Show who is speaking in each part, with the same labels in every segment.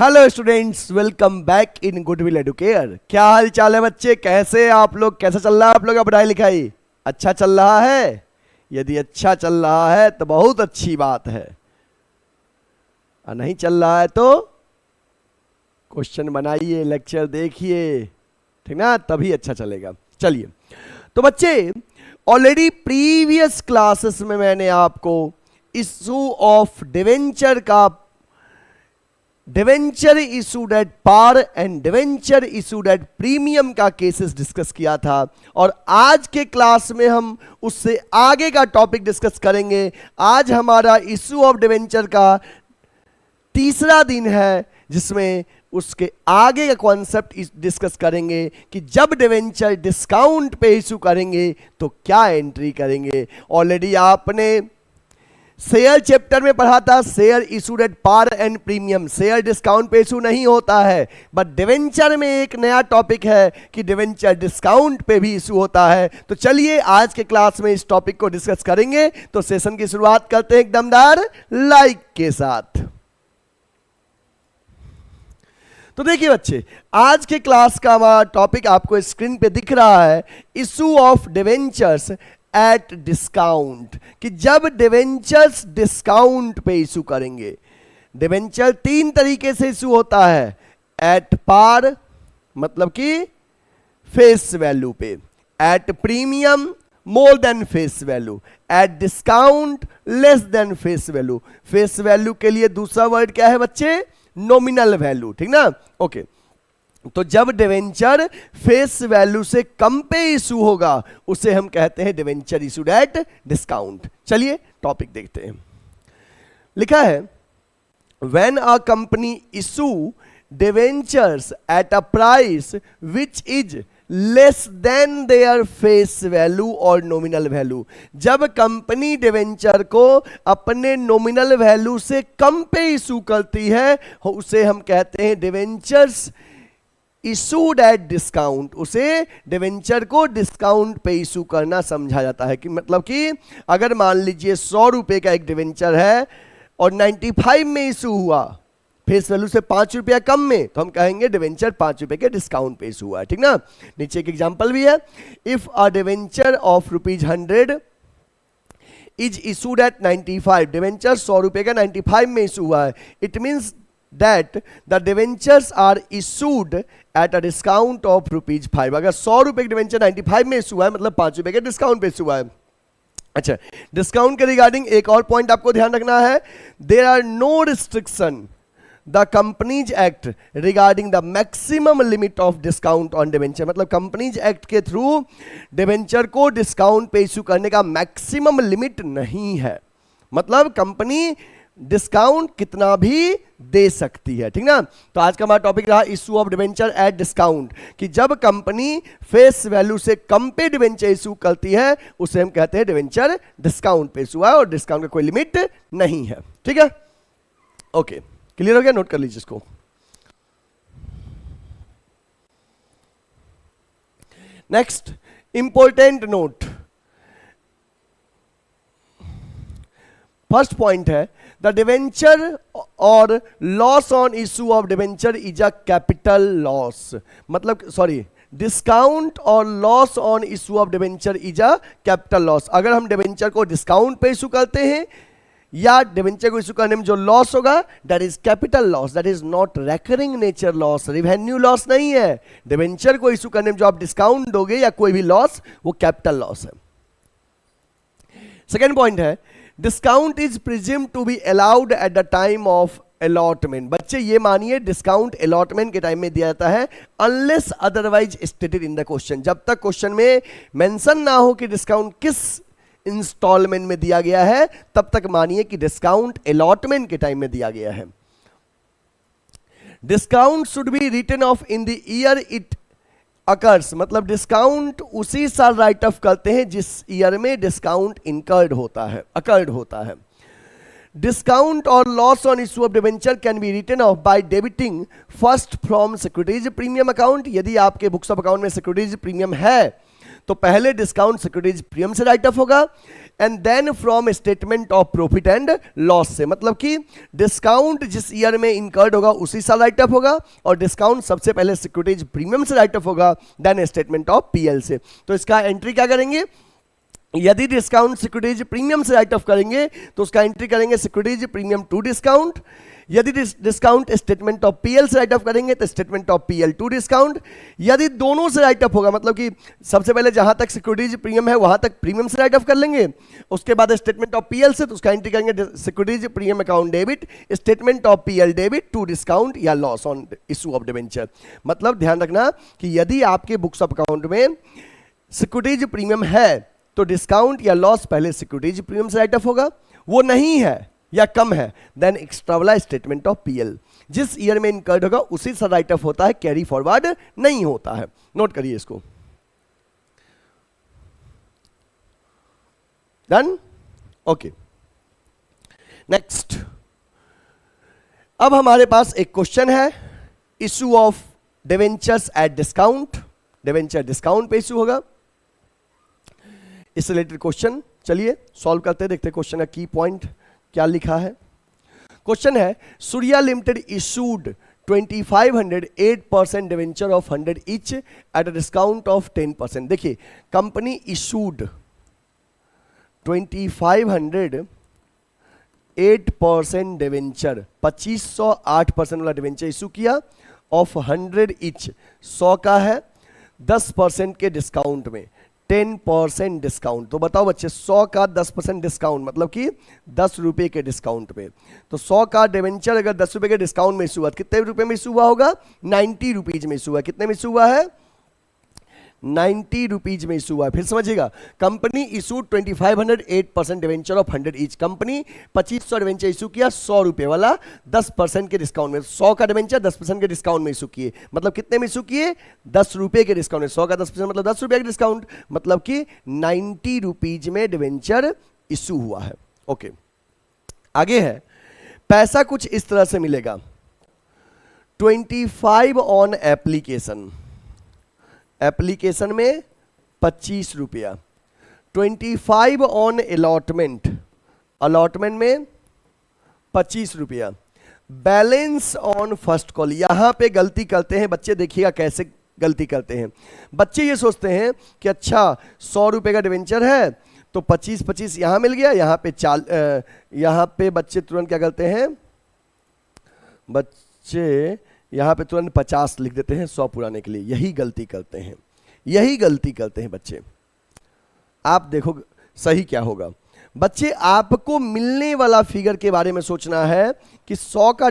Speaker 1: Hello students, welcome back in goodwill Educare. क्या हाल चाल है बच्चे? कैसे आप लोग? कैसा चल रहा है आप लोग का पढ़ाई लिखाई? अच्छा चल रहा है? यदि अच्छा चल रहा है तो बहुत अच्छी बात है, और नहीं चल रहा है तो क्वेश्चन बनाइए, लेक्चर देखिए, ठीक ना, तभी अच्छा चलेगा। चलिए, तो बच्चे ऑलरेडी प्रीवियस क्लासेस में मैंने आपको इशू ऑफ डिवेंचर का debenture issued at par and debenture issued at premium का केसेस डिस्कस किया था, और आज के क्लास में हम उससे आगे का टॉपिक डिस्कस करेंगे। आज हमारा इशू ऑफ डिवेंचर का तीसरा दिन है, जिसमें उसके आगे का कॉन्सेप्ट डिस्कस करेंगे कि जब डिवेंचर डिस्काउंट पे इशू करेंगे तो क्या एंट्री करेंगे। ऑलरेडी आपने शेयर चैप्टर में पढ़ा था, share issued at par and premium, share discount पे इशू नहीं होता है, बट डिवेंचर में एक नया टॉपिक है कि डिवेंचर डिस्काउंट पे भी इशू होता है। तो चलिए आज के क्लास में इस टॉपिक को डिस्कस करेंगे। तो सेशन की शुरुआत करते हैं एक दमदार लाइक के साथ। तो देखिए बच्चे, आज के क्लास का हमारा टॉपिक आपको स्क्रीन पे दिख रहा है, issue of debentures at discount, कि जब डिवेंचर्स डिस्काउंट पे इशू करेंगे। डिवेंचर तीन तरीके से इशू होता है, एट पार मतलब कि फेस वैल्यू पे, at premium more than face value, at discount less than face value. Face value के लिए दूसरा वर्ड क्या है बच्चे? नॉमिनल वैल्यू, ठीक ना। ओके, तो जब डिवेंचर फेस वैल्यू से कम पे इशू होगा उसे हम कहते हैं डिवेंचर इशूड एट डिस्काउंट। चलिए टॉपिक देखते हैं। लिखा है, when a company issue debentures at a price which is less than their face value और नॉमिनल वैल्यू। जब कंपनी डिवेंचर को अपने नॉमिनल वैल्यू से कम पे इशू करती है उसे हम कहते हैं डिवेंचर्स इशूड एट डिस्काउंट। उसे डिवेंचर को डिस्काउंट पे इशू करना समझा जाता है। कि मतलब कि अगर मान लीजिए 100 रुपए का एक डिवेंचर है और 95 में इशू हुआ, फेस वैल्यू से 5 रुपया कम में, तो हम कहेंगे डिवेंचर 5 रुपए के डिस्काउंट पे इशू हुआ है, ठीक ना। नीचे एक एग्जांपल भी है, if a debenture of ₹100 is issued at 95, debenture 100 रुपए का 95 में इशू हुआ है, it means that the debentures are issued at a discount of ₹5। अगर 100 रुपए के डिवेंचर 95 में इशू हुआ है, मतलब 5 रुपए के डिस्काउंट पे इशू हुआ है। अच्छा, डिस्काउंट के रिगार्डिंग एक और पॉइंट आपको ध्यान रखना है, there are no restriction the companies act regarding the maximum limit of discount on debenture. मतलब कंपनीज एक्ट के थ्रू डिवेंचर को डिस्काउंट पे इशू करने का मैक्सिमम लिमिट नहीं है, मतलब कंपनी डिस्काउंट कितना भी दे सकती है, ठीक ना। तो आज का हमारा टॉपिक रहा issue of debenture at discount, कि जब कंपनी फेस वैल्यू से कम पे डिवेंचर इशू करती है उसे हम कहते हैं डिवेंचर डिस्काउंट पे इशू है, और डिस्काउंट का कोई लिमिट नहीं है, ठीक है। ओके, क्लियर हो गया? नोट कर लीजिए इसको। Next important note, first point है, द डिवेंचर और loss on issue of debenture is a capital loss. मतलब सॉरी, डिस्काउंट और loss on issue of debenture is a capital loss. अगर हम डिवेंचर को डिस्काउंट पे इशू करते हैं या डिवेंचर को इशू करने में जो लॉस होगा that is capital loss, that is not recurring nature loss, revenue loss नहीं है। डिवेंचर को इशू करने में जो आप डिस्काउंट दोगे या कोई भी लॉस, वो कैपिटल लॉस है। सेकेंड पॉइंट है, discount is presumed to be allowed at the time of allotment. बच्चे ये मानिए डिस्काउंट अलॉटमेंट के टाइम में दिया जाता है, unless otherwise stated in the question. जब तक क्वेश्चन में मेंशन ना हो कि डिस्काउंट किस इंस्टॉलमेंट में दिया गया है, तब तक मानिए कि डिस्काउंट अलॉटमेंट के टाइम में दिया गया है। Discount should be written off in the year it occurs, मतलब डिस्काउंट उसी साल राइट ऑफ करते हैं जिस ईयर में डिस्काउंट इनकर्ड होता है, अकर्ड होता है। डिस्काउंट और loss on issue of debenture can be written off by debiting first from securities premium account. यदि आपके बुक्स ऑफ अकाउंट में सिक्योरिटीज प्रीमियम है तो पहले डिस्काउंट सिक्योरिटीज प्रीमियम से राइट ऑफ होगा, and then from statement of profit and loss से, मतलब कि डिस्काउंट जिस ईयर में इनकर्ड होगा उसी साल राइट ऑफ होगा, और डिस्काउंट सबसे पहले सिक्योरिटीज प्रीमियम से राइट ऑफ होगा, देन स्टेटमेंट ऑफ पीएल से। तो इसका एंट्री क्या करेंगे, यदि डिस्काउंट सिक्योरिटीज प्रीमियम से राइट ऑफ करेंगे तो उसका एंट्री करेंगे सिक्योरिटीज प्रीमियम टू डिस्काउंट। यदि डिस्काउंट स्टेटमेंट ऑफ पीएल से राइट ऑफ करेंगे तो statement of PL to discount. यदि दोनों से राइट ऑफ होगा, मतलब कि सबसे पहले जहां तक सिक्योरिटीज प्रीमियम है वहां तक प्रीमियम से राइट ऑफ कर लेंगे, उसके बाद स्टेटमेंट ऑफ पीएल से, तो उसका एंट्री करेंगे securities premium account debit, statement of PL debit to discount या loss on issue of debenture. मतलब ध्यान रखना कि यदि आपके बुक्स ऑफ अकाउंट में सिक्योरिटीज प्रीमियम है तो डिस्काउंट या लॉस पहले सिक्योरिटीज प्रीमियम से राइट ऑफ होगा, वो नहीं है या कम है देन एक्स्ट्रा वाला स्टेटमेंट ऑफ पीएल जिस ईयर में इनकर्ड होगा उसी से राइट ऑफ होता है, कैरी फॉरवर्ड नहीं होता है। नोट करिए इसको। Done, okay. नेक्स्ट, अब हमारे पास एक क्वेश्चन है, issue of debentures at discount. Debenture discount पे इशू होगा, इससे रिलेटेड क्वेश्चन चलिए सॉल्व करते हैं, देखते हैं क्वेश्चन का की पॉइंट क्या लिखा है। क्वेश्चन है, Surya limited issued 2500 8% debenture of 100 each at a discount of 10%। देखिए, कंपनी इशूड 2500 8% डिवेंचर, 2500 8% वाला डिवेंचर इशू किया, ऑफ 100 ईच, 100 का है, 10% के डिस्काउंट में, 10% डिस्काउंट। तो बताओ बच्चे, 100 का 10% डिस्काउंट मतलब कि 10 रुपए के डिस्काउंट पे। तो 100 का डिवेंचर अगर 10 रुपए के डिस्काउंट में इशू हुआ, कितने रुपए में इशू हुआ होगा, 90 रुपीज में इशू हुआ। कितने में इशू हुआ है, 90 रुपीज में इशू हुआ है। फिर समझिएगा, company issue 2500 8% debenture of 100 each. Company 2500 debenture issue किया 100 रुपए वाला 10% के डिस्काउंट में। 100 का डिवेंचर 10% के डिस्काउंट में इशू किए, मतलब कितने में इशू किए, 10 रुपए के डिस्काउंट में। 100 का 10% मतलब 10 रुपए का डिस्काउंट, मतलब कि 90 रुपीज में डिवेंचर इशू हुआ है। ओके, आगे है, पैसा कुछ इस तरह से मिलेगा, 25 ऑन एप्लीकेशन, एप्लीकेशन में 25 रुपया, 25 ऑन अलॉटमेंट, अलॉटमेंट में 25 रुपया, बैलेंस ऑन फर्स्ट कॉल। यहां पे गलती करते हैं बच्चे, देखिएगा कैसे गलती करते हैं बच्चे। ये सोचते हैं कि अच्छा 100 रुपए का डिवेंचर है तो 25 यहां मिल गया, यहां पे बच्चे तुरंत क्या करते हैं, बच्चे यहां पे तुरंत 50 लिख देते हैं 100 पुराने के लिए। यही गलती करते हैं, यही गलती करते हैं बच्चे। आप देखो सही क्या होगा बच्चे, आपको मिलने वाला फिगर के बारे में सोचना है कि 100 का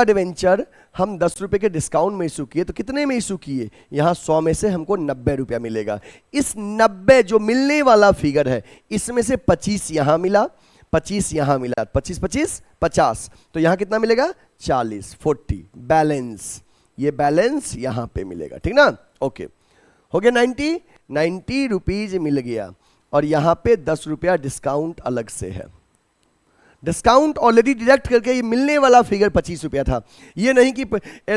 Speaker 1: डिवेंचर हम 10 रुपए के डिस्काउंट में इशू किए, तो कितने में इशू किए, यहां 100 में से हमको 90 रुपया मिलेगा। इस 90 जो मिलने वाला फिगर है इसमें से 25 यहां मिला, 25 यहां मिला, 25 50, तो यहां कितना मिलेगा, 40 40, बैलेंस, ये बैलेंस यहां पे मिलेगा, ठीक ना। ओके, हो गया 90 रुपीज मिल गया, और यहां पे 10 रुपया डिस्काउंट अलग से है। डिस्काउंट ऑलरेडी डिडक्ट करके ये मिलने वाला फिगर 25 रुपया था। ये नहीं कि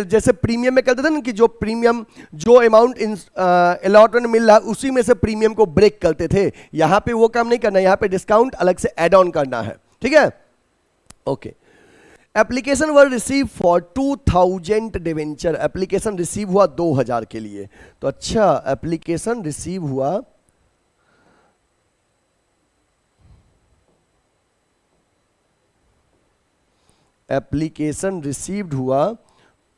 Speaker 1: जैसे प्रीमियम में करते थे ना कि जो प्रीमियम जो अमाउंट अलॉटमेंट मिल रहा है उसी में से प्रीमियम को ब्रेक करते थे, यहां पे वो काम नहीं करना, यहां पे डिस्काउंट अलग से ऐड ऑन करना है, ठीक है। Okay, application were receive for 2000 debenture, application receive हुआ 2000 के लिए। तो अच्छा, एप्लीकेशन रिसीव हुआ एप्लीकेशन रिसीव्ड हुआ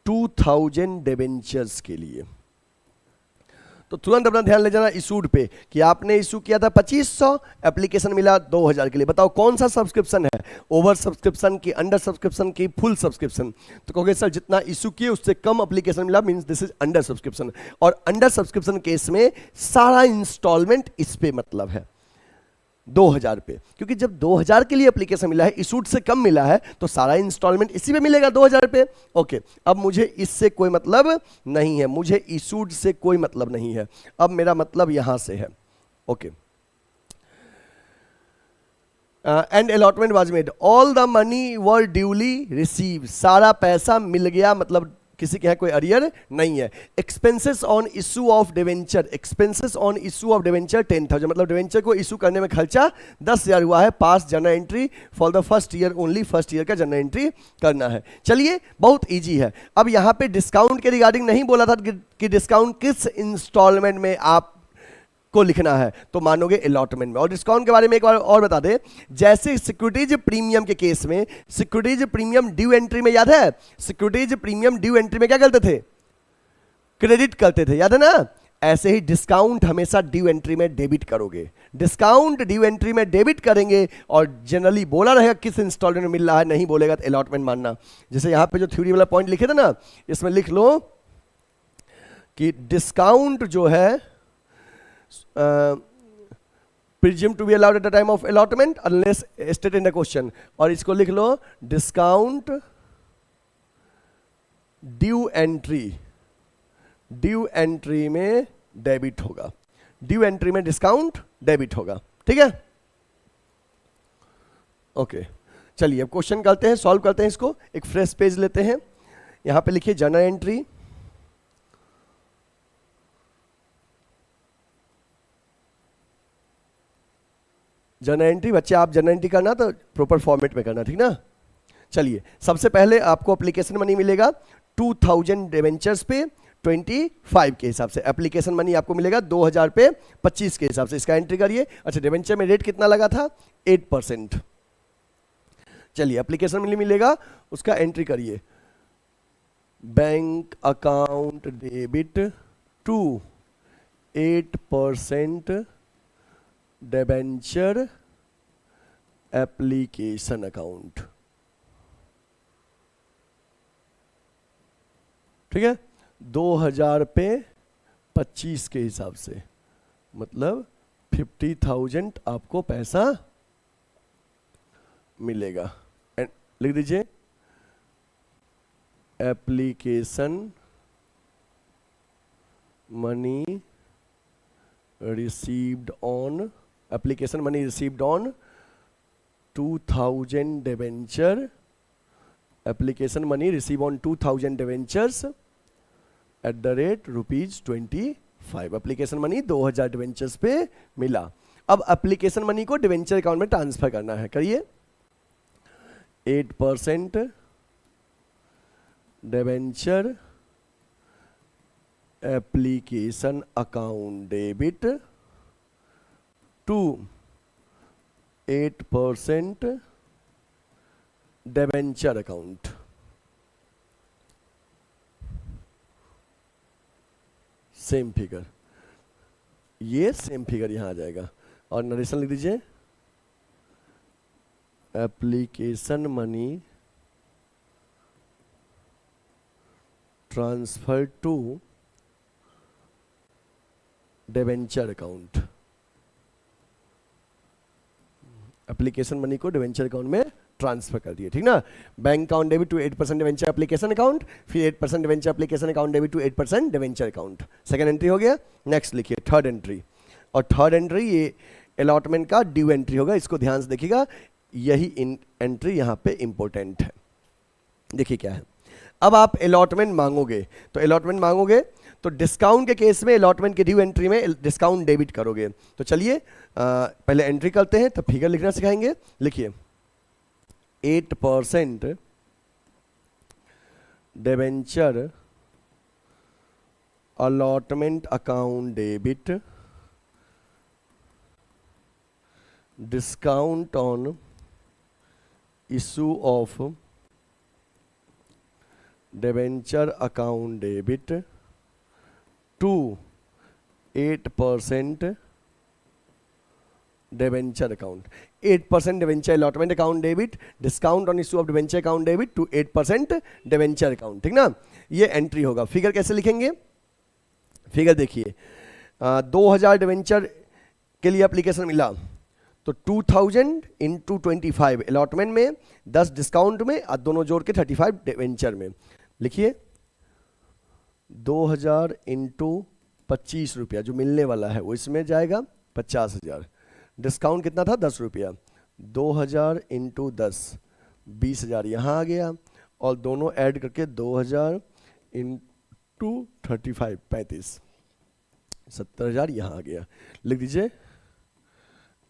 Speaker 1: 2000 डिवेंचर्स के लिए। तो तुरंत अपना ध्यान ले जाना इशूड पे कि आपने इशू किया था 2500, एप्लीकेशन मिला 2000 के लिए। बताओ कौन सा सब्सक्रिप्शन है, ओवर सब्सक्रिप्शन की, अंडर सब्सक्रिप्शन की, फुल सब्सक्रिप्शन। तो कहोगे सर जितना इशू किए उससे कम एप्लीकेशन मिला, means this is under subscription. और अंडर सब्सक्रिप्शन केस में सारा इंस्टॉलमेंट इस पे मतलब है 2000 पे, क्योंकि जब 2000 के लिए एप्लीकेशन मिला है, इशूड से कम मिला है, तो सारा इंस्टॉलमेंट इसी पे मिलेगा 2000 पे। ओके, अब मुझे इससे कोई मतलब नहीं है, मुझे इशूड से कोई मतलब नहीं है, अब मेरा मतलब यहां से है। Okay, and allotment was made, all the money were duly receive, सारा पैसा मिल गया, मतलब किसी के यहाँ कोई अरियर नहीं है। Expenses on issue of debenture, expenses on issue of debenture 10,000, मतलब डिवेंचर को इशू करने में खर्चा 10,000 हुआ है। पास journal entry for the first year only, first year का जर्नल एंट्री करना है। चलिए बहुत इजी है। अब यहाँ पे डिस्काउंट के रिगार्डिंग नहीं बोला था कि डिस्काउंट किस इंस्टॉलमेंट में आप को लिखना है, तो मानोगे अलॉटमेंट में। और डिस्काउंट के बारे में एक बार और बता दे, जैसे सिक्योरिटीज प्रीमियम के केस में, सिक्योरिटीज प्रीमियम ड्यू एंट्री में याद है, सिक्योरिटीज प्रीमियम ड्यू एंट्री में क्या करते थे, क्रेडिट करते थे, याद है ना। ऐसे ही डिस्काउंट हमेशा ड्यू एंट्री में डेबिट करोगे, डिस्काउंट ड्यू एंट्री में डेबिट करेंगे। और जनरली बोला रहेगा किस इंस्टॉलमेंट में मिल रहा है, नहीं बोलेगा तो अलॉटमेंट मानना। जैसे यहां पे जो थ्योरी वाला पॉइंट लिखे थे ना, इसमें लिख लो कि डिस्काउंट जो है presumed to be allowed at the time of allotment unless stated in the question, और इसको लिख लो डिस्काउंट ड्यू एंट्री में डेबिट होगा, ड्यू एंट्री में डिस्काउंट डेबिट होगा, ठीक है। ओके चलिए अब क्वेश्चन करते हैं, सॉल्व करते हैं इसको। एक फ्रेश पेज लेते हैं, यहां पे लिखिए जर्नल एंट्री, जर्नल एंट्री। बच्चे आप जर्नल एंट्री करना तो प्रॉपर फॉर्मेट में करना, ठीक ना। चलिए सबसे पहले आपको एप्लीकेशन मनी मिलेगा 2000 डिवेंचर्स पे 25 के हिसाब से, एप्लीकेशन मनी आपको मिलेगा 2000 पे 25 के हिसाब से, इसका एंट्री करिए। अच्छा डिवेंचर में रेट कितना लगा था, 8%। चलिए एप्लीकेशन मनी मिलेगा, उसका एंट्री करिए। Bank account debit to 8% debenture application account, ठीक है। 2000 पे 25 के हिसाब से, मतलब 50,000 आपको पैसा मिलेगा। लिख दीजिए application money received on, application money received on 2000 debenture, application money received on 2000 debentures at the rate ₹25। application money 2000 debentures पे मिला। अब application money को debenture account में ट्रांसफर करना है, करिए। 8% debenture application account debit to 8% debenture account. Same figure, ये same figure यहां आ जाएगा। और नरेशन लिख दीजिए application money transfer to debenture account, application money को डिवेंचर अकाउंट में ट्रांसफर कर दिए, ठीक ना। Bank account debit to 8% debenture application account, फिर 8% debenture application account debit to 8% debenture account. Second entry हो गया। नेक्स्ट लिखिए थर्ड एंट्री, और थर्ड एंट्री ये अलॉटमेंट का ड्यू एंट्री होगा, इसको ध्यान से देखिएगा, यही एंट्री यहाँ पे इंपॉर्टेंट है। देखिए क्या है, अब आप अलॉटमेंट मांगोगे, तो अलॉटमेंट मांगोगे तो डिस्काउंट के केस में अलॉटमेंट के ड्यू एंट्री में डिस्काउंट डेबिट करोगे। तो चलिए पहले एंट्री करते हैं, तो फिगर लिखना सिखाएंगे। लिखिए 8% debenture allotment account debit discount on issue of debenture account debit to 8% debenture account. 8% debenture allotment account debit, discount on issue of debenture account debit to 8% debenture account, ठीक ना। ये एंट्री होगा। फिगर कैसे लिखेंगे, figure देखिए 2000 debenture के लिए application मिला, तो 2000 इंटू 25 अलॉटमेंट में, 10 डिस्काउंट में, और दोनों जोड़ के 35 डिबेंचर में। लिखिए 2000 इंटू 25 रुपया जो मिलने वाला है वो इसमें जाएगा 50,000। डिस्काउंट कितना था 10 रुपया, 2000 इंटू 10 20,000 यहाँ आ गया, और दोनों ऐड करके 2000 इंटू 35, 35, 70,000 यहाँ आ गया। लिख दीजिए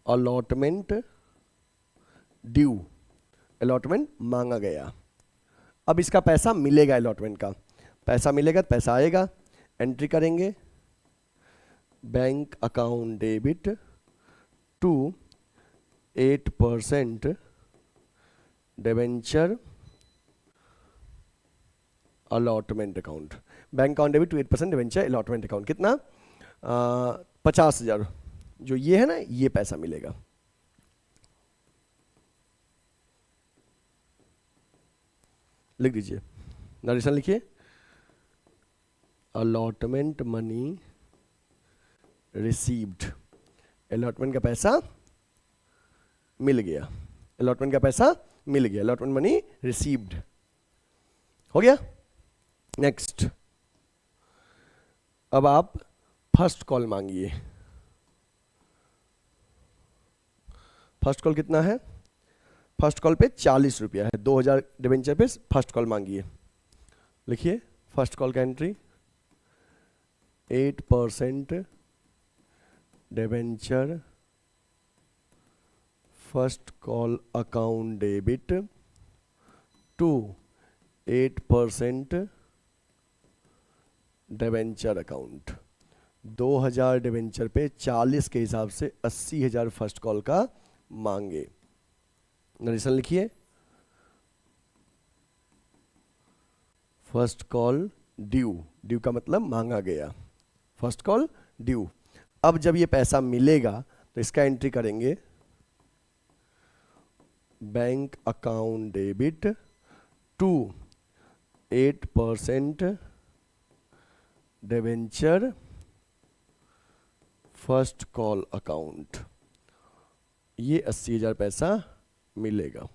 Speaker 1: अलॉटमेंट ड्यू, अलॉटमेंट मांगा गया। अब इसका पैसा मिलेगा, अलॉटमेंट का पैसा मिलेगा, पैसा आएगा, एंट्री करेंगे bank account debit to 8% debenture allotment account, bank account debit to 8% debenture allotment account. कितना? 50,000, जो ये है ना, ये पैसा मिलेगा। लिख दीजिए, नरेशन लिखिए, अलॉटमेंट मनी रिसीव्ड, अलॉटमेंट का पैसा मिल गया, अलॉटमेंट का पैसा मिल गया, अलॉटमेंट मनी रिसीव्ड हो गया। नेक्स्ट, अब आप फर्स्ट कॉल मांगिए। फर्स्ट कॉल कितना है? फर्स्ट कॉल पे 40 रुपया है, 2,000 डिवेंचर पे फर्स्ट कॉल मांगिए। लिखिए फर्स्ट कॉल का entry, 8% debenture first call account debit to 8% debenture account. 2,000 debenture पे 40 के हिसाब से 80,000 फर्स्ट कॉल का मांगे। नरेशन लिखिए, फर्स्ट कॉल ड्यू, ड्यू का मतलब मांगा गया, फर्स्ट कॉल ड्यू। अब जब ये पैसा मिलेगा तो इसका एंट्री करेंगे bank account debit to 8% debenture first call account, ये 80,000 पैसा मिलेगा।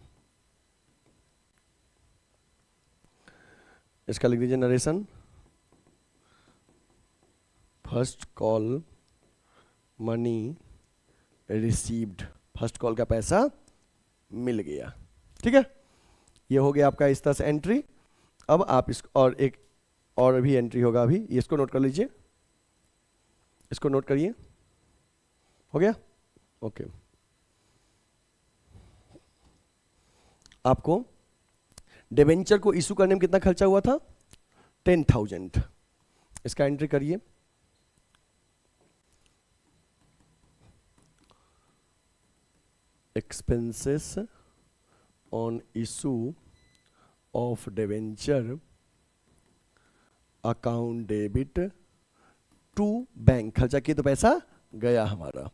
Speaker 1: इसका लिख दीजिए narration, first call money received, first call का पैसा मिल गया। ठीक है, ये हो गया आपका इस तरह से एंट्री। अब आप इसको, और एक और भी एंट्री होगा अभी, इसको नोट कर लीजिए, इसको नोट करिए। हो गया? ओके। आपको डिवेंचर को इशू करने में कितना खर्चा हुआ था? 10,000। इसका एंट्री करिए, expenses on issue of debenture account debit to bank, खर्चा किए तो पैसा गया हमारा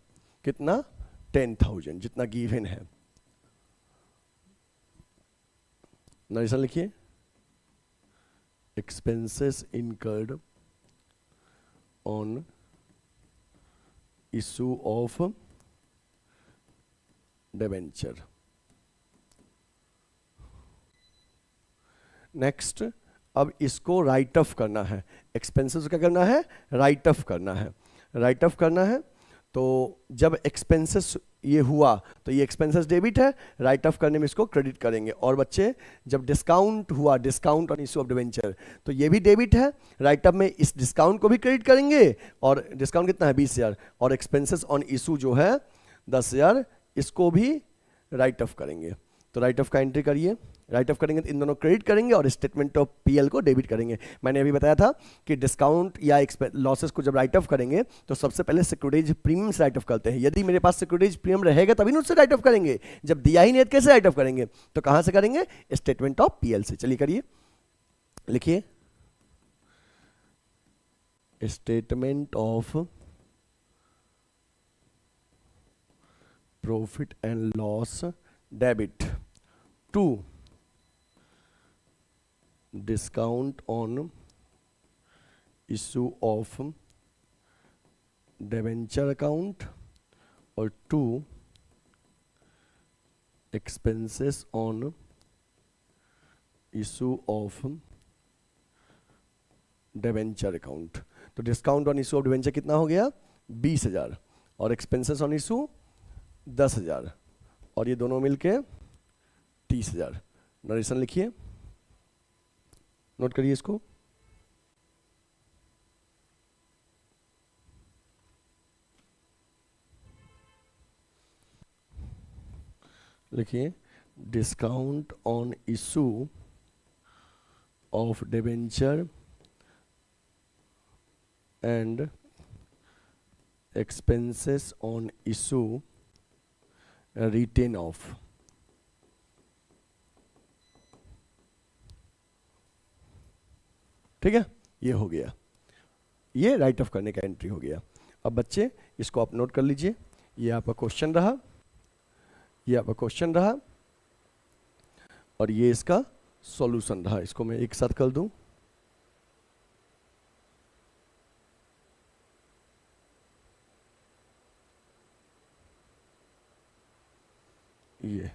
Speaker 1: कितना? 10,000, जितना गिवन है। नरेशन लिखिए, expenses incurred on issue of debenture. Next, अब इसको राइट ऑफ करना है, एक्सपेंसेस क्या करना है? राइट ऑफ करना है। राइट ऑफ करना है तो जब एक्सपेंसेस ये हुआ तो ये एक्सपेंसेस डेबिट है, राइट ऑफ करने में इसको क्रेडिट करेंगे। और बच्चे जब डिस्काउंट हुआ, discount on issue of debenture, तो ये भी डेबिट है, राइट ऑफ में इस डिस्काउंट को भी क्रेडिट करेंगे। और डिस्काउंट कितना है? 20,000। और एक्सपेंसेस ऑन इशू जो है 10,000, इसको भी राइट ऑफ करेंगे। तो राइट ऑफ का एंट्री करिए, राइट ऑफ करेंगे तो इन दोनों क्रेडिट करेंगे और स्टेटमेंट ऑफ पीएल को डेबिट करेंगे। मैंने अभी बताया था कि डिस्काउंट या लॉसेस को जब राइट ऑफ करेंगे तो सबसे पहले सिक्योरिटीज प्रीमियम से राइट ऑफ करते हैं। यदि मेरे पास सिक्योरिटीज प्रीमियम रहेगा तभी ना उससे राइट ऑफ करेंगे, जब दिया ही नहीं कैसे राइट ऑफ करेंगे? तो कहां से करेंगे? स्टेटमेंट ऑफ पीएल से। चलिए करिए, लिखिए statement of profit and loss debit to discount on issue of debenture account और to expenses on issue of debenture account. तो discount on issue of debenture कितना हो गया? 20,000 और एक्सपेंसेस ऑन इशू 10,000 और ये दोनों मिलके 30,000। नरेशन लिखिए, नोट करिए इसको। लिखिए discount on issue of debenture and expenses on issue written off. ठीक है, ये हो गया, ये राइट ऑफ करने का एंट्री हो गया। अब बच्चे इसको आप नोट कर लीजिए, ये आपका क्वेश्चन रहा, ये आपका क्वेश्चन रहा और ये इसका सॉल्यूशन रहा। इसको मैं एक साथ कर दूं, ये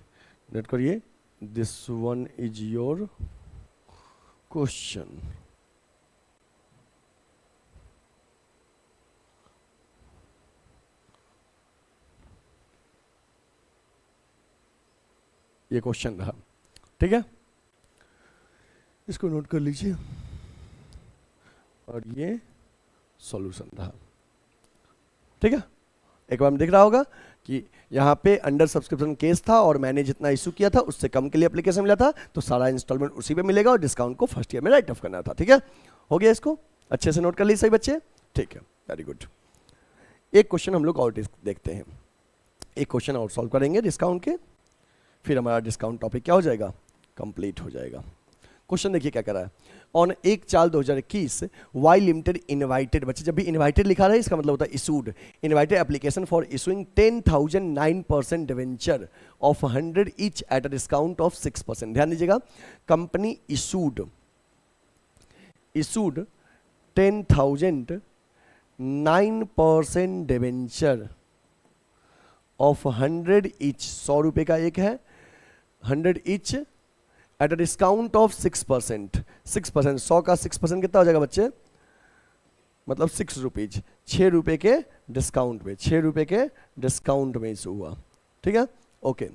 Speaker 1: नोट करिए, this one is your question. ये क्वेश्चन रहा, ठीक है, इसको नोट कर लीजिए और ये सॉल्यूशन रहा। ठीक है, एक बार में दिख रहा होगा कि यहाँ पे अंडर सब्सक्रिप्शन केस था और मैंने जितना इशू किया था उससे कम के लिए एप्लीकेशन मिला था, तो सारा इंस्टॉलमेंट उसी पे मिलेगा और डिस्काउंट को फर्स्ट ईयर में राइट ऑफ करना था। ठीक है, हो गया, इसको अच्छे से नोट कर लीजिए सही बच्चे। ठीक है, वेरी गुड। एक क्वेश्चन हम लोग और देखते हैं, एक क्वेश्चन और सॉल्व करेंगे डिस्काउंट के, फिर हमारा डिस्काउंट टॉपिक क्या हो जाएगा, कंप्लीट हो जाएगा। क्वेश्चन देखिए क्या कर रहा है, ऑन 1/4/2021 वाई लिमिटेड इनवाइटेड, बच्चे जब भी इनवाइटेड लिखा रहा है इसका मतलब होता है issued, invited application for issuing 10,009% debenture of 100 each at a discount of 6%। ध्यान दीजिएगा, company issued 10,009% debenture of 100 each, 100 रुपए का एक है, 100 each at a discount of 6%। 6%, 100 का 6% कितना हो जाएगा बच्चे, मतलब 6 रुपीज, 6 रुपए के डिस्काउंट में, 6 रुपए के डिस्काउंट में इशू हुआ। ठीक है, ओके,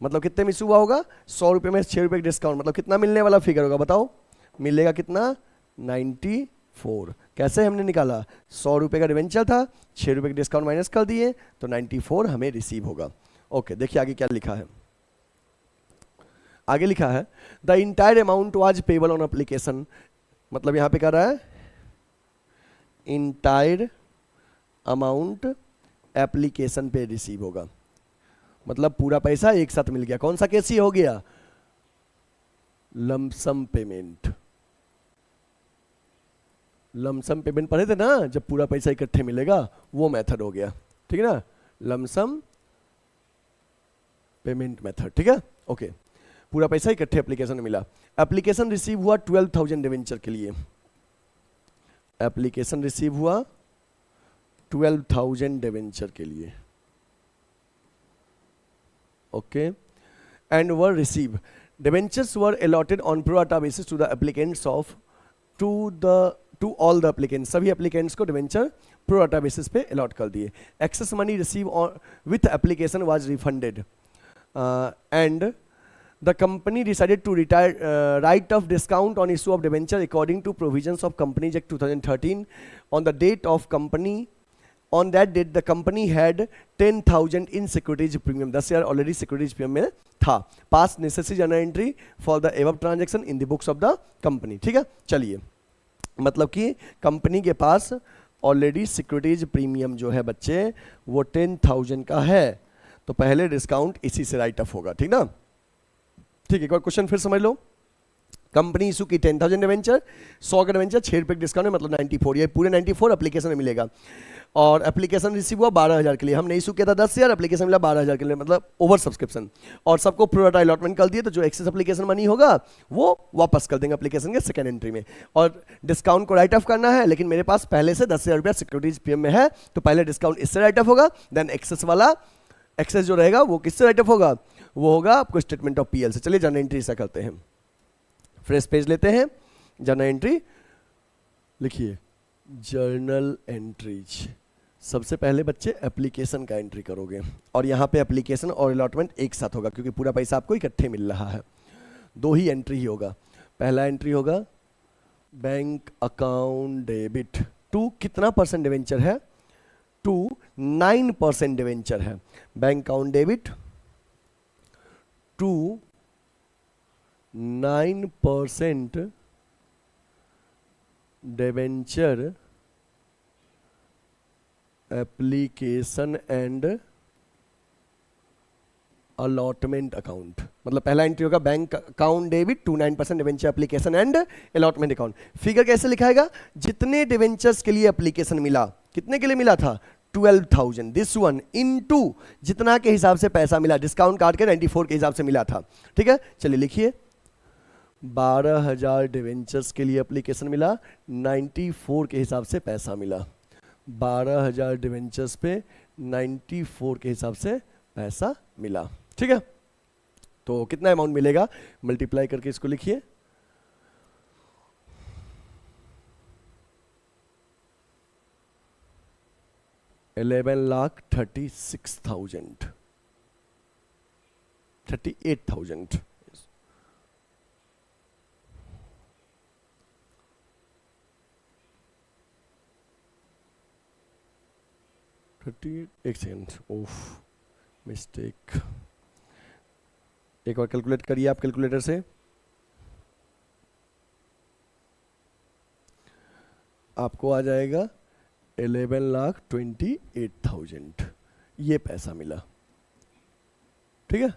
Speaker 1: मतलब कितने में इशू हुआ होगा, 100 रुपए में 6 रुपए का डिस्काउंट, मतलब कितना मिलने वाला फिगर होगा बताओ, मिलेगा कितना, 94। कैसे हमने निकाला, 100 रुपए का डिवेंचर था, 6 रुपए के डिस्काउंट माइनस कर दिए तो 94 हमें रिसीव होगा। ओके, देखिए आगे क्या लिखा है, आगे लिखा है the entire amount was payable on application, मतलब यहां पे कह रहा है इंटायर अमाउंट एप्लीकेशन पे रिसीव होगा, मतलब पूरा पैसा एक साथ मिल गया। कौन सा केस ही हो गया, लमसम पेमेंट। लमसम पेमेंट पढ़े थे ना, जब पूरा पैसा इकट्ठे मिलेगा, वो मेथड हो गया। ठीक है ना, लमसम पेमेंट मेथड। ठीक है, ओके, पूरा पैसा इकट्ठे एप्लीकेशन में मिला। एप्लीकेशन रिसीव हुआ 12,000 डिवेंचर के लिए, एप्लीकेशन रिसीव हुआ 12,000 डिवेंचर के लिए। Okay, and were receive, debentures were allotted on pro rata basis to the applicants of to all the applicants, सभी एप्लीकेंट्स को डिवेंचर प्रो राटा बेसिस पे अलॉट कर दिए। Excess money receive with application was refunded and the company decided to write off discount on issue of debenture according to provisions of Companies Act 2013 on the date of company, on that date the company had 10,000 in securities premium, 10,000 already securities premium में था, pass necessary journal entry for the above transaction in the books of the company। ठीक है, चलिए, मतलब कि company के पास already securities premium जो है बच्चे वो 10,000 का है, तो पहले डिस्काउंट इसी से राइट ऑफ होगा। ठीक ना, ठीक है, एक बार क्वेश्चन फिर समझ लो, कंपनी इशू की 10,000 डिवेंचर, 100 का डिवेंचर, 6 रुपए डिस्काउंट है, मतलब 94, ये पूरे 94 एप्लीकेशन में मिलेगा। और एप्लीकेशन रिसीव हुआ 12,000 के लिए, हमने इशू किया था 10,000, एप्लीकेशन मिला 12,000 के लिए, मतलब ओवर सब्सक्रिप्शन, और सबको प्रो राटा अलॉटमेंट कर दिए, तो जो एक्सेस एप्लीकेशन मनी होगा वो वापस कर देंगे एप्लीकेशन के सेकंड एंट्री में। और डिस्काउंट को राइट ऑफ करना है, लेकिन मेरे पास पहले से 10,000 रुपया सिक्योरिटीज पीएम में है, तो पहले डिस्काउंट इससे राइट ऑफ होगा, देन एक्सेस वाला, एक्सेस जो रहेगा वो किससे राइट ऑफ होगा, वो होगा आपको स्टेटमेंट ऑफ पीएल से। चलिए जर्नल एंट्री ऐसा करते हैं, फ्रेश पेज लेते हैं, जर्नल एंट्री लिखिए, जर्नल एंट्रीज। सबसे पहले बच्चे एप्लीकेशन का एंट्री करोगे, और यहाँ पे एप्लीकेशन और अलॉटमेंट एक साथ होगा क्योंकि पूरा पैसा आपको इकट्ठे मिल रहा है, 2 ही एंट्री ही होगा। पहला एंट्री होगा बैंक अकाउंट डेबिट टू कितना परसेंट डिवेंचर है, टू 9% डिवेंचर है, bank account debit to 9% debenture application and allotment account. मतलब पहला एंट्री होगा bank account debit to 9% debenture application and allotment account. Figure कैसे लिखाएगा? जितने डिवेंचर्स के लिए एप्लीकेशन मिला, कितने के लिए मिला था? 12,000। दिस वन इनटू जितना के हिसाब से पैसा मिला, डिस्काउंट काट के 94 के हिसाब से मिला था। ठीक है, चलिए लिखिए 12,000 डिवेंचर्स के लिए एप्लीकेशन मिला, 94 के हिसाब से पैसा मिला। 12,000 डिवेंचर्स पे 94 के हिसाब से पैसा मिला। ठीक है, तो कितना अमाउंट मिलेगा मल्टीप्लाई करके इसको लिखिए। $11,36,000 38,000। एक सेकेंड, ओफ मिस्टेक। एक बार कैलकुलेट करिए आप कैलकुलेटर से। आपको आ जाएगा 11,28,000 ये पैसा मिला। ठीक है,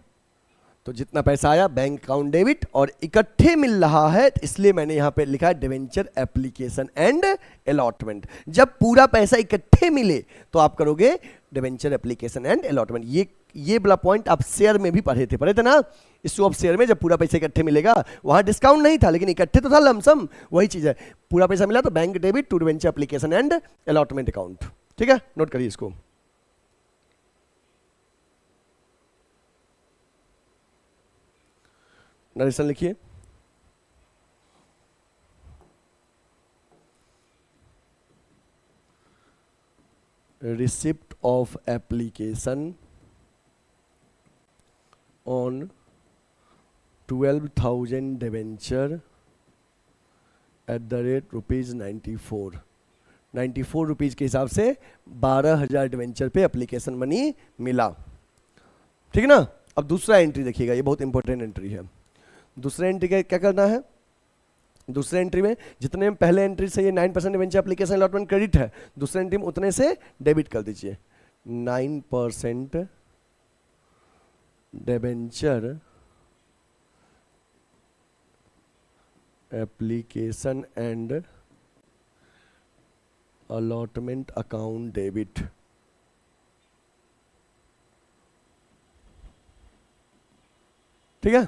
Speaker 1: तो जितना पैसा आया बैंक अकाउंट डेबिट और इकट्ठे मिल रहा है, इसलिए मैंने यहां पे लिखा है डिवेंचर एप्लीकेशन एंड अलॉटमेंट। जब पूरा पैसा इकट्ठे मिले तो आप करोगे डिवेंचर एप्लीकेशन एंड अलॉटमेंट। ये वाला पॉइंट आप शेयर में भी पढ़े थे ना, इशू ऑफ शेयर में जब पूरा पैसा इकट्ठे मिलेगा, वहां डिस्काउंट नहीं था लेकिन इकट्ठे तो था लमसम, वही चीज है। पूरा पैसा मिला तो bank debit to debenture application and allotment account. ठीक है, नोट करिए इसको। नरेशन लिखिए। Receipt of application on 12,000 debenture at the rate ₹94। 94 rupees के हिसाब से 12,000 डिवेंचर पे एप्लीकेशन मनी मिला। ठीक है ना। अब दूसरा एंट्री देखिएगा, ये बहुत इंपॉर्टेंट एंट्री है। दूसरे एंट्री का क्या करना है? दूसरे एंट्री में जितने पहले एंट्री से ये 9% डिवेंचर एप्लीकेशन अलॉटमेंट क्रेडिट है, दूसरे एंट्री में उतने से डेबिट कर दीजिए। 9% debenture application and allotment account debit. ठीक है,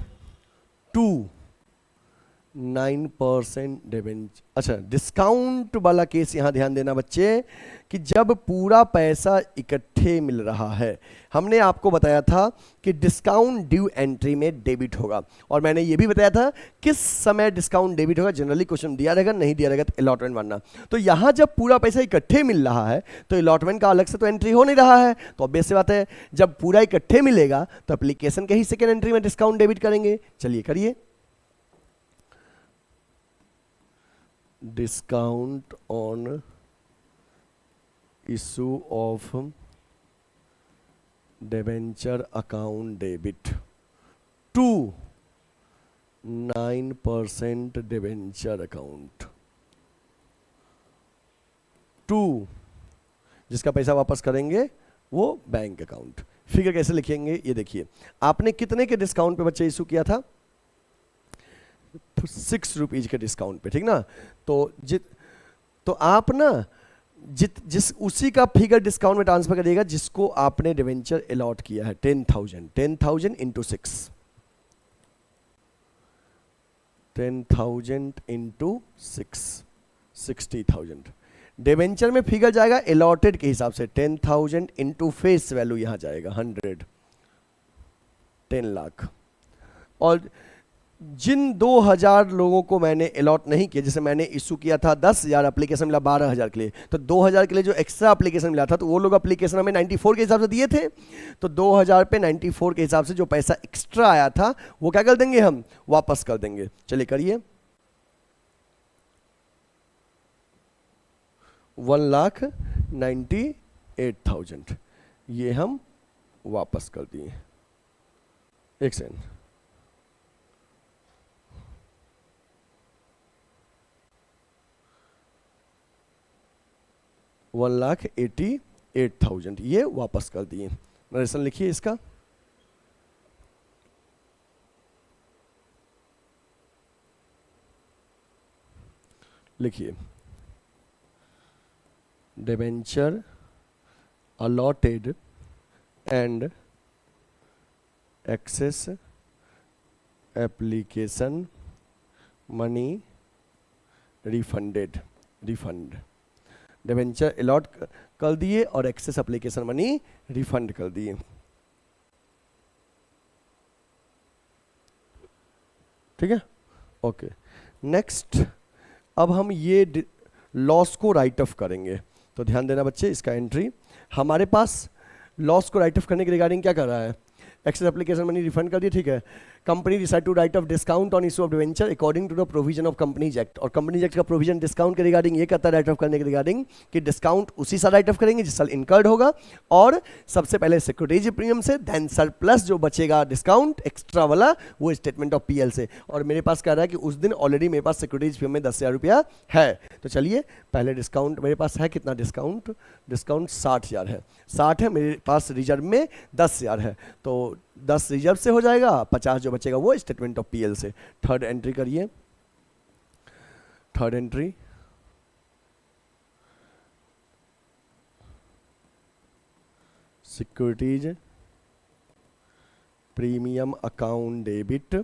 Speaker 1: 9% डिवेंचर। अच्छा, डिस्काउंट वाला केस यहां ध्यान देना बच्चे कि जब पूरा पैसा इकट्ठे मिल रहा है, हमने आपको बताया था कि डिस्काउंट ड्यू एंट्री में डेबिट होगा, और मैंने ये भी बताया था किस समय डिस्काउंट डेबिट होगा। जनरली क्वेश्चन दिया रहेगा, नहीं दिया रहेगा तो अलॉटमेंट मानना। तो यहां जब पूरा पैसा इकट्ठे मिल रहा है तो अलॉटमेंट का अलग से तो एंट्री हो नहीं रहा है, तो ऑब्वियस सी बात है जब पूरा इकट्ठे मिलेगा तो एप्लीकेशन के ही सेकेंड एंट्री में डिस्काउंट डेबिट करेंगे। चलिए करिए। Discount on issue of debenture account debit to 9% debenture account to जिसका पैसा वापस करेंगे वो बैंक अकाउंट। फिगर कैसे लिखेंगे ये देखिए। आपने कितने के डिस्काउंट पे बच्चे इशू किया था? 6 रुपीज के डिस्काउंट पे, ठीक ना। तो आप ना जिस उसी का फिगर डिस्काउंट में ट्रांसफर करिएगा जिसको आपने डिवेंचर अलॉट किया है। 10,000 इंटू 6, 10,000 इंटू 6, 60,000। डिवेंचर में फिगर जाएगा अलॉटेड के हिसाब से। 10,000 इंटू फेस वैल्यू यहां जाएगा 100, 10 लाख। और जिन 2,000 लोगों को मैंने अलॉट नहीं किया, जैसे मैंने इशू किया था 10,000 एप्लीकेशन मिला 12,000 के लिए, तो 2,000 के लिए जो एक्स्ट्रा एप्लीकेशन मिला था तो वो लोग एप्लीकेशन हमें 94 के हिसाब से दिए थे। तो 2,000 पे 94 के हिसाब से जो पैसा एक्स्ट्रा आया था वो क्या कर देंगे, हम वापस कर देंगे। चलिए करिए। 1,98,000 ये हम वापस कर दिए। एक सेकंड, 1,88,000 ये वापस कर दिए। नरेशन लिखिए इसका। लिखिए debenture allotted and excess application money refunded. Refund debenture allot कर दिए और एक्सेस एप्लीकेशन मनी रिफंड कर दिए। ठीक है, ओके। नेक्स्ट अब हम ये लॉस को राइट ऑफ करेंगे, तो ध्यान देना बच्चे इसका एंट्री। हमारे पास लॉस को राइट ऑफ करने के रिगार्डिंग क्या कर रहा है, एक्सेस एप्लीकेशन मनी रिफंड कर दिए, ठीक है। Company decide to write off discount on issue of debenture according to the provision of companies act. और कंपनीज एक्ट का प्रोविजन डिस्काउंट के रिगार्डिंग ये कहता है राइट ऑफ करने के रिगार्डिंग कि डिस्काउंट उसी साल राइट ऑफ करेंगे जिस साल इनकर्ड होगा, और सबसे पहले सिक्योरिटीज प्रीमियम से, देन सरप्लस जो बचेगा डिस्काउंट एक्स्ट्रा वाला वो स्टेटमेंट ऑफ पीएल से। और मेरे पास कह रहा है कि उस दिन ऑलरेडी मेरे पास सिक्योरिटीज प्रीमियम में 10,000 रुपया है, तो चलिए पहले डिस्काउंट मेरे पास है कितना, डिस्काउंट 60,000 है। 60 है मेरे पास, रिजर्व में 10,000 है, तो 10 रिजर्व से हो जाएगा, 50 जो बचेगा वो स्टेटमेंट ऑफ पीएल से। थर्ड एंट्री करिए, third entry securities premium account debit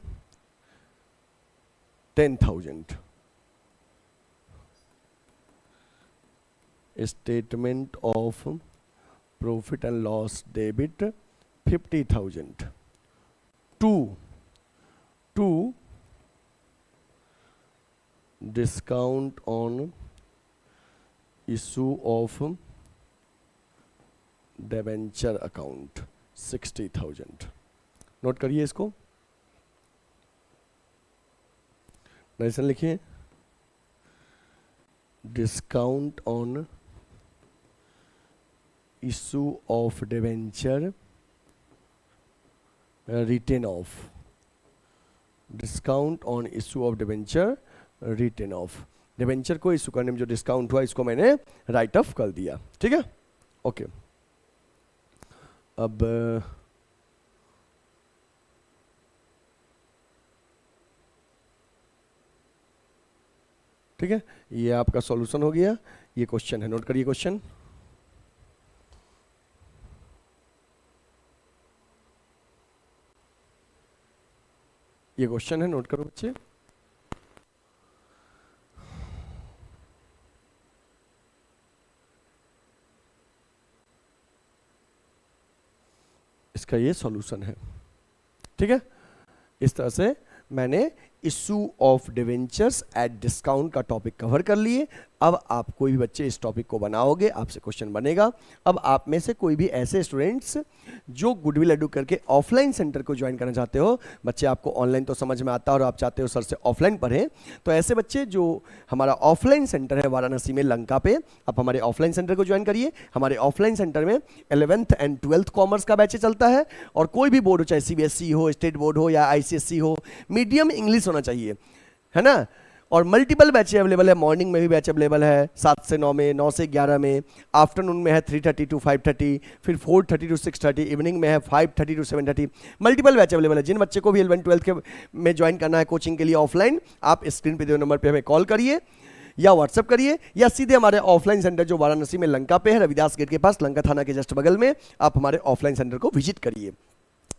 Speaker 1: 10,000, statement of profit and loss debit 50,000 to discount on issue of debenture account 60,000। Note करिए इसको, नरेशन लिखिए। Discount on issue of debenture written off, discount on issue of debenture written off. Debenture को issue करने में जो discount हुआ इसको मैंने राइट ऑफ कर दिया, ठीक है, ओके। अब ठीक है, ये आपका सॉल्यूशन हो गया। ये क्वेश्चन है, नोट करिए क्वेश्चन। ये क्वेश्चन है, नोट करो बच्चे। इसका ये सॉल्यूशन है, ठीक है। इस तरह से मैंने issue of debentures at discount का टॉपिक कवर कर लिए। अब आप कोई भी बच्चे इस टॉपिक को बनाओगे, आपसे क्वेश्चन बनेगा। अब आप में से कोई भी ऐसे स्टूडेंट्स जो गुडविल एडू करके ऑफलाइन सेंटर को ज्वाइन करना चाहते हो, बच्चे आपको ऑनलाइन तो समझ में आता है और आप चाहते हो सर से ऑफलाइन पढ़ें, तो ऐसे बच्चे जो हमारा ऑफलाइन सेंटर है वाराणसी में लंका पे, आप हमारे ऑफलाइन सेंटर को ज्वाइन करिए। हमारे ऑफलाइन सेंटर में 11th एंड 12th कॉमर्स का बैच चलता है, और कोई भी बोर्ड हो, चाहे सीबीएसई हो, स्टेट बोर्ड हो या आईसीएसई हो, मीडियम इंग्लिश होना चाहिए, है ना। और मल्टीपल बैच अवेलेबल है, मॉर्निंग में भी बैच अवेलेबल है 7 से 9 में, 9 से 11 में, आफ्टरनून में है 3:30 to 5:30, फिर 4:30 to 6:30, इवनिंग में है 5:30 to 7:30। मल्टीपल बैच अवेलेबल है। जिन बच्चे को भी 11 12 के में ज्वाइन करना है कोचिंग के लिए ऑफलाइन, आप स्क्रीन पे दिए नंबर पे हमें कॉल करिए या व्हाट्सअप करिए, या सीधे हमारे ऑफलाइन सेंटर जो वाराणसी में लंका पे है, रविदास गेट के पास, लंका थाना के जस्ट बगल में, आप हमारे ऑफलाइन सेंटर को विजिट करिए।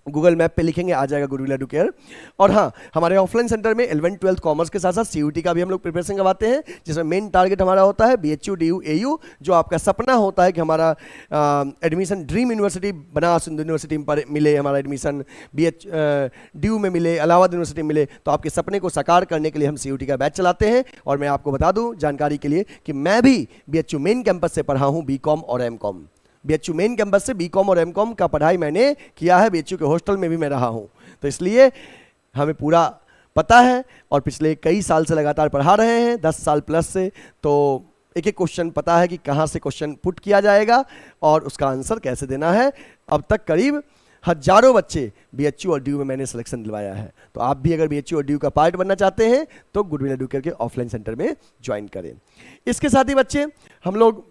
Speaker 1: गूगल मैप पे लिखेंगे आ जाएगा गुडविल एडू केयर। और हाँ, हमारे ऑफलाइन सेंटर में 11th 12th कॉमर्स के साथ साथ सीयूटी का भी हम लोग प्रिपरेशन करवाते हैं, जिसमें मेन टारगेट हमारा होता है बीएचयू डीयू एयू। जो आपका सपना होता है कि हमारा admission dream university Banaras Hindu university पर मिले, हमारा एडमिशन डीयू में मिले, इलाहाबाद यूनिवर्सिटी में मिले, तो आपके सपने को साकार करने के लिए हम सीयूटी का बैच चलाते हैं। और मैं आपको बता दूं जानकारी के लिए कि मैं भी बीएचयू मेन कैंपस से पढ़ा हूँ बीकॉम और एमकॉम। बीएचयू मेन कैंपस से बीकॉम और एमकॉम का पढ़ाई मैंने किया है, बीएचयू के हॉस्टल में भी मैं रहा हूँ, तो इसलिए हमें पूरा पता है। और पिछले कई साल से लगातार पढ़ा रहे हैं, 10 साल प्लस से, तो एक एक क्वेश्चन पता है कि कहाँ से क्वेश्चन पुट किया जाएगा और उसका आंसर कैसे देना है। अब तक करीब हजारों बच्चे बीएचयू और डीयू में मैंने सिलेक्शन दिलवाया है, तो आप भी अगर बीएचयू और डीयू का पार्ट बनना चाहते हैं तो गुडविल एडू केयर के ऑफलाइन सेंटर में ज्वाइन करें। इसके साथ ही बच्चे हम लोग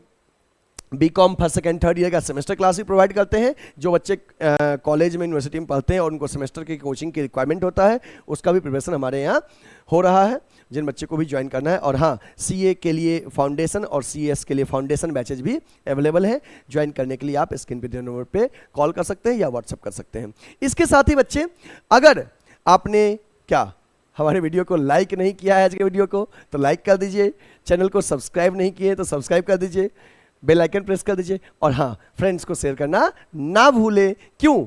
Speaker 1: BCom first second third year का सेमेस्टर क्लास भी प्रोवाइड करते हैं। जो बच्चे कॉलेज में यूनिवर्सिटी में पढ़ते हैं और उनको सेमेस्टर की कोचिंग की रिक्वायरमेंट होता है, उसका भी प्रिपरेशन हमारे यहाँ हो रहा है, जिन बच्चे को भी ज्वाइन करना है। और हाँ, सीए के लिए फाउंडेशन और सीएस के लिए फाउंडेशन बैचेज भी अवेलेबल है। ज्वाइन करने के लिए आप स्क्रीन पे दिए नंबर पे कॉल कर सकते हैं या व्हाट्सअप कर सकते हैं। इसके साथ ही बच्चे, अगर आपने क्या हमारे वीडियो को लाइक नहीं किया है आज के वीडियो को, तो लाइक कर दीजिए। चैनल को सब्सक्राइब नहीं किए तो सब्सक्राइब कर दीजिए, बेल आइकन प्रेस कर दीजिए। और हाँ, फ्रेंड्स को शेयर करना ना भूलें। क्यों?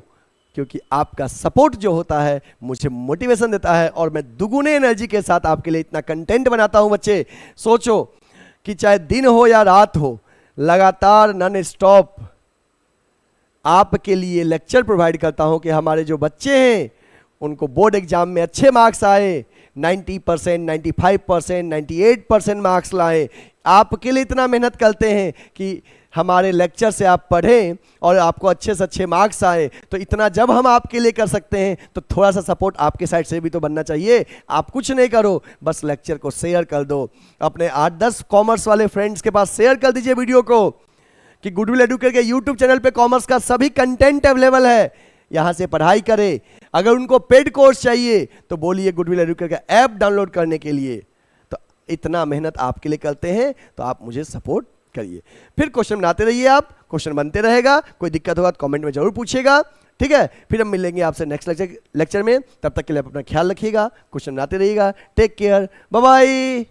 Speaker 1: क्योंकि आपका सपोर्ट जो होता है मुझे मोटिवेशन देता है और मैं दुगुने एनर्जी के साथ आपके लिए इतना कंटेंट बनाता हूं। बच्चे सोचो कि चाहे दिन हो या रात हो, लगातार नॉन स्टॉप आपके लिए लेक्चर प्रोवाइड करता हूं कि हमारे जो बच्चे हैं उनको बोर्ड एग्जाम में अच्छे मार्क्स आए, 90%, 95%, 98% मार्क्स लाए। आपके लिए इतना मेहनत करते हैं कि हमारे लेक्चर से आप पढ़ें और आपको अच्छे से अच्छे मार्क्स आए। तो इतना जब हम आपके लिए कर सकते हैं तो थोड़ा सा सपोर्ट आपके साइड से भी तो बनना चाहिए। आप कुछ नहीं करो, बस लेक्चर को शेयर कर दो, अपने 8-10 कॉमर्स वाले फ्रेंड्स के पास शेयर कर दीजिए वीडियो को कि गुडविल एडुकेटर के यूट्यूब चैनल पे कॉमर्स का सभी कंटेंट अवेलेबल है, यहाँ से पढ़ाई करें। अगर उनको पेड कोर्स चाहिए तो बोलिए गुडविल एडुकेटर का ऐप डाउनलोड करने के लिए। तो इतना मेहनत आपके लिए करते हैं तो आप मुझे सपोर्ट करिए। फिर क्वेश्चन बनाते रहिए, आप क्वेश्चन बनते रहेगा। कोई दिक्कत होगा तो कमेंट में जरूर पूछिएगा, ठीक है। फिर हम मिलेंगे आपसे नेक्स्ट लेक्चर में। तब तक के लिए आप अपना ख्याल रखिएगा, क्वेश्चन बनाते रहिएगा। Take care, bye bye.